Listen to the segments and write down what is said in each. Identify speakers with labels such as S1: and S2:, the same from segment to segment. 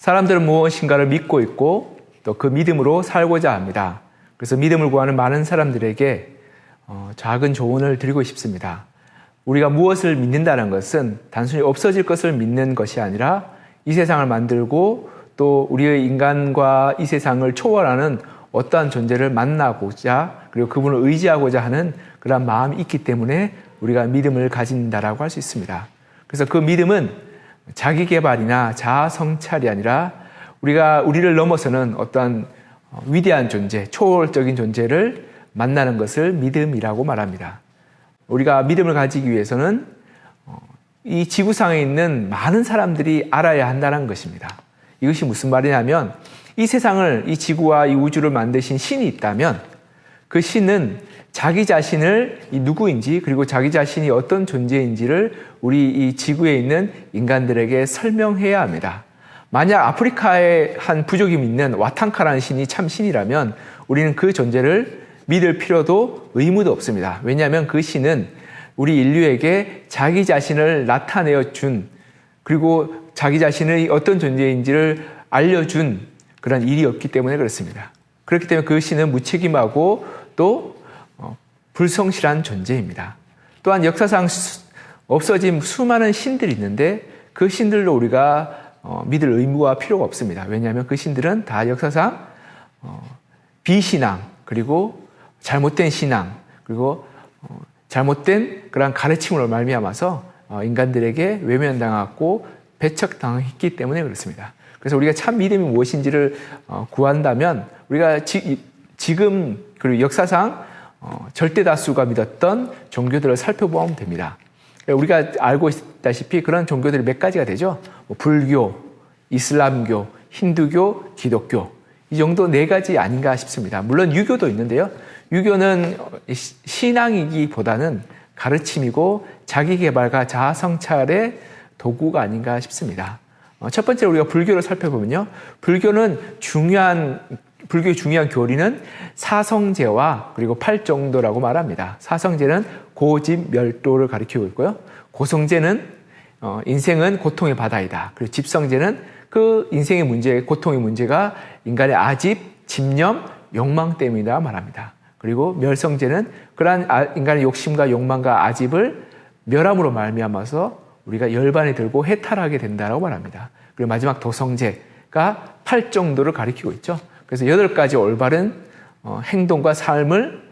S1: 사람들은 무엇인가를 믿고 있고 또 그 믿음으로 살고자 합니다. 그래서 믿음을 구하는 많은 사람들에게 작은 조언을 드리고 싶습니다. 우리가 무엇을 믿는다는 것은 단순히 없어질 것을 믿는 것이 아니라 이 세상을 만들고 또 우리의 인간과 이 세상을 초월하는 어떠한 존재를 만나고자 그리고 그분을 의지하고자 하는 그런 마음이 있기 때문에 우리가 믿음을 가진다라고 할 수 있습니다. 그래서 그 믿음은 자기 개발이나 자아 성찰이 아니라 우리를 넘어서는 어떠한 위대한 존재, 초월적인 존재를 만나는 것을 믿음이라고 말합니다. 우리가 믿음을 가지기 위해서는 이 지구상에 있는 많은 사람들이 알아야 한다는 것입니다. 이것이 무슨 말이냐면 이 세상을, 이 지구와 이 우주를 만드신 신이 있다면 그 신은 자기 자신을 누구인지 그리고 자기 자신이 어떤 존재인지를 우리 이 지구에 있는 인간들에게 설명해야 합니다. 만약 아프리카의 한 부족이 믿는 와탕카라는 신이 참 신이라면 우리는 그 존재를 믿을 필요도 의무도 없습니다. 왜냐하면 그 신은 우리 인류에게 자기 자신을 나타내어 준 그리고 자기 자신의 어떤 존재인지를 알려준 그런 일이 없기 때문에 그렇습니다. 그렇기 때문에 그 신은 무책임하고 또 불성실한 존재입니다. 또한 역사상 없어진 수많은 신들이 있는데 그 신들로 우리가 믿을 의무와 필요가 없습니다. 왜냐하면 그 신들은 다 역사상 비신앙 그리고 잘못된 신앙 그리고 잘못된 그런 가르침으로 말미암아서 인간들에게 외면당하고 배척당했기 때문에 그렇습니다. 그래서 우리가 참 믿음이 무엇인지를 구한다면 우리가 지금 그리고 역사상 절대 다수가 믿었던 종교들을 살펴보면 됩니다. 우리가 알고 있다시피 그런 종교들이 몇 가지가 되죠. 불교, 이슬람교, 힌두교, 기독교 이 정도 네 가지 아닌가 싶습니다. 물론 유교도 있는데요. 유교는 신앙이기보다는 가르침이고 자기 개발과 자아 성찰의 도구가 아닌가 싶습니다. 첫 번째로 우리가 불교를 살펴보면요. 불교의 중요한 교리는 사성제와 그리고 팔정도라고 말합니다. 사성제는 고집멸도를 가리키고 있고요. 고성제는 인생은 고통의 바다이다. 그리고 집성제는 그 인생의 문제, 고통의 문제가 인간의 아집, 집념, 욕망 때문이다 말합니다. 그리고 멸성제는 그러한 인간의 욕심과 욕망과 아집을 멸함으로 말미암아서 우리가 열반에 들고 해탈하게 된다고 말합니다. 그리고 마지막 도성제가 팔정도를 가리키고 있죠. 그래서 8가지 올바른 행동과 삶을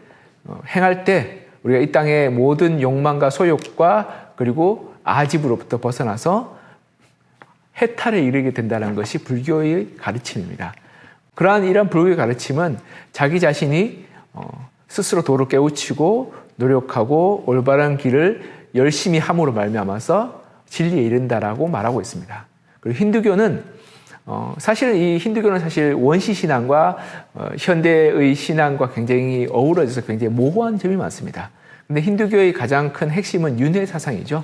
S1: 행할 때 우리가 이 땅의 모든 욕망과 소욕과 그리고 아집으로부터 벗어나서 해탈에 이르게 된다는 것이 불교의 가르침입니다. 이런 불교의 가르침은 자기 자신이 스스로 도를 깨우치고 노력하고 올바른 길을 열심히 함으로 말미암아서 진리에 이른다라고 말하고 있습니다. 그리고 힌두교는 사실 원시 신앙과 현대의 신앙과 굉장히 어우러져서 굉장히 모호한 점이 많습니다. 근데 힌두교의 가장 큰 핵심은 윤회 사상이죠.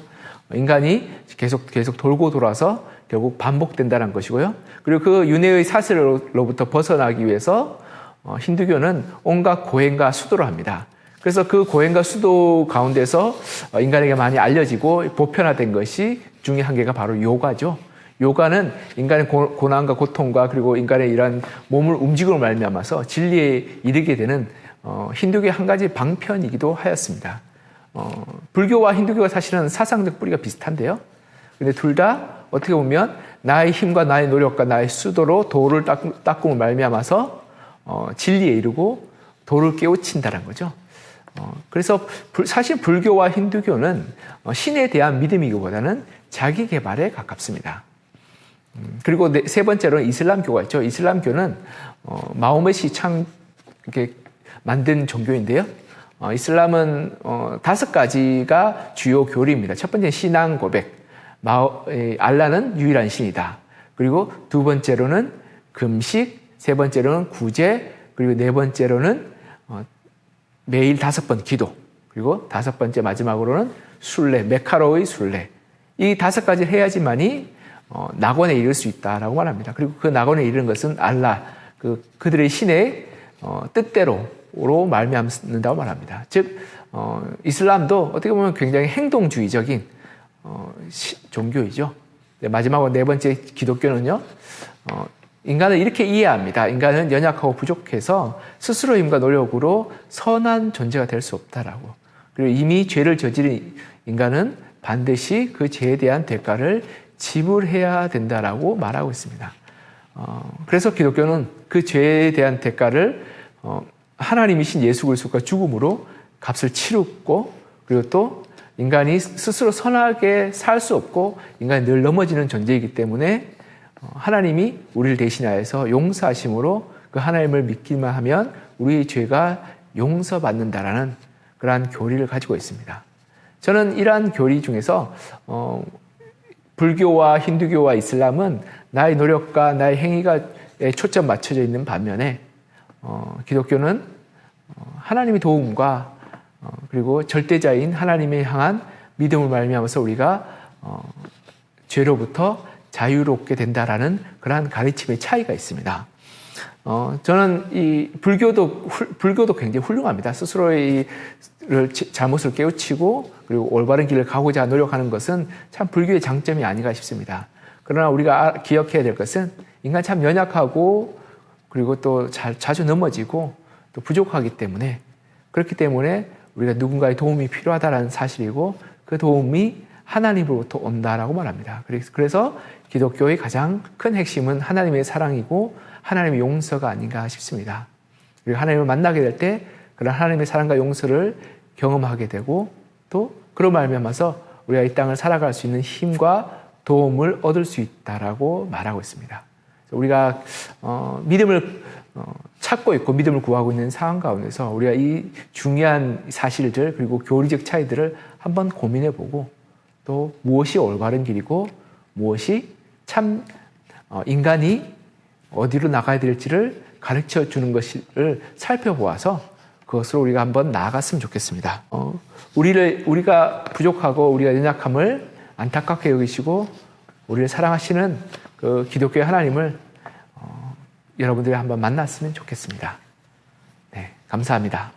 S1: 인간이 계속 돌고 돌아서 결국 반복된다는 것이고요. 그리고 그 윤회의 사슬로부터 벗어나기 위해서 힌두교는 온갖 고행과 수도를 합니다. 그래서 그 고행과 수도 가운데서 인간에게 많이 알려지고 보편화된 것이 중에 한 개가 바로 요가죠. 요가는 인간의 고난과 고통과 그리고 인간의 이러한 몸을 움직임으로 말미암아서 진리에 이르게 되는 힌두교의 한 가지 방편이기도 하였습니다. 불교와 힌두교가 사실은 사상적 뿌리가 비슷한데요. 근데 둘 다 어떻게 보면 나의 힘과 나의 노력과 나의 수도로 도를 닦음을 말미암아서 진리에 이르고 도를 깨우친다는 거죠. 그래서 사실 불교와 힌두교는 신에 대한 믿음이기보다는 자기 개발에 가깝습니다. 그리고 세 번째로는 이슬람교가 있죠. 이슬람교는 마호멧이 이렇게 만든 종교인데요. 이슬람은 5가지가 주요 교리입니다. 첫 번째는 신앙 고백. 알라는 유일한 신이다. 그리고 두 번째로는 금식, 세 번째로는 구제, 그리고 네 번째로는 매일 5번 기도, 그리고 5번째 마지막으로는 순례, 메카로의 순례. 이 5가지를 해야지만이 낙원에 이를 수 있다라고 말합니다. 그리고 그 낙원에 이르는 것은 알라, 그들의 신의 뜻대로로 말미암는다고 말합니다. 즉 이슬람도 어떻게 보면 굉장히 행동주의적인 종교이죠. 마지막으로 네 번째 기독교는요, 인간을 이렇게 이해합니다. 인간은 연약하고 부족해서 스스로 힘과 노력으로 선한 존재가 될 수 없다라고. 그리고 이미 죄를 저지른 인간은 반드시 그 죄에 대한 대가를 지불해야 된다라고 말하고 있습니다. 그래서 기독교는 그 죄에 대한 대가를 하나님이신 예수 그리스도가 죽음으로 값을 치르고, 그리고 또 인간이 스스로 선하게 살 수 없고 인간이 늘 넘어지는 존재이기 때문에 하나님이 우리를 대신하여서 용서하심으로 그 하나님을 믿기만 하면 우리 죄가 용서받는다라는 그러한 교리를 가지고 있습니다. 저는 이러한 교리 중에서 불교와 힌두교와 이슬람은 나의 노력과 나의 행위가 초점 맞춰져 있는 반면에 기독교는 하나님의 도움과 그리고 절대자인 하나님에 향한 믿음을 말미암아서 우리가 죄로부터 자유롭게 된다라는 그러한 가르침의 차이가 있습니다. 저는 이 불교도 굉장히 훌륭합니다. 스스로의 잘못을 깨우치고 그리고 올바른 길을 가고자 노력하는 것은 참 불교의 장점이 아닌가 싶습니다. 그러나 우리가 기억해야 될 것은 인간 참 연약하고 그리고 또 자주 넘어지고 또 부족하기 때문에, 그렇기 때문에 우리가 누군가의 도움이 필요하다는 사실이고 그 도움이 하나님으로부터 온다라고 말합니다. 그래서 기독교의 가장 큰 핵심은 하나님의 사랑이고 하나님의 용서가 아닌가 싶습니다. 그리고 하나님을 만나게 될 때 그런 하나님의 사랑과 용서를 경험하게 되고 또 그로 말미암아서 우리가 이 땅을 살아갈 수 있는 힘과 도움을 얻을 수 있다라고 말하고 있습니다. 우리가 믿음을 찾고 있고 믿음을 구하고 있는 상황 가운데서 우리가 이 중요한 사실들 그리고 교리적 차이들을 한번 고민해보고 또 무엇이 올바른 길이고 무엇이 참 인간이 어디로 나가야 될지를 가르쳐 주는 것을 살펴보아서 그것으로 우리가 한번 나아갔으면 좋겠습니다. 우리가 부족하고 우리가 연약함을 안타깝게 여기시고 우리를 사랑하시는 그 기독교의 하나님을 여러분들이 한번 만났으면 좋겠습니다. 네, 감사합니다.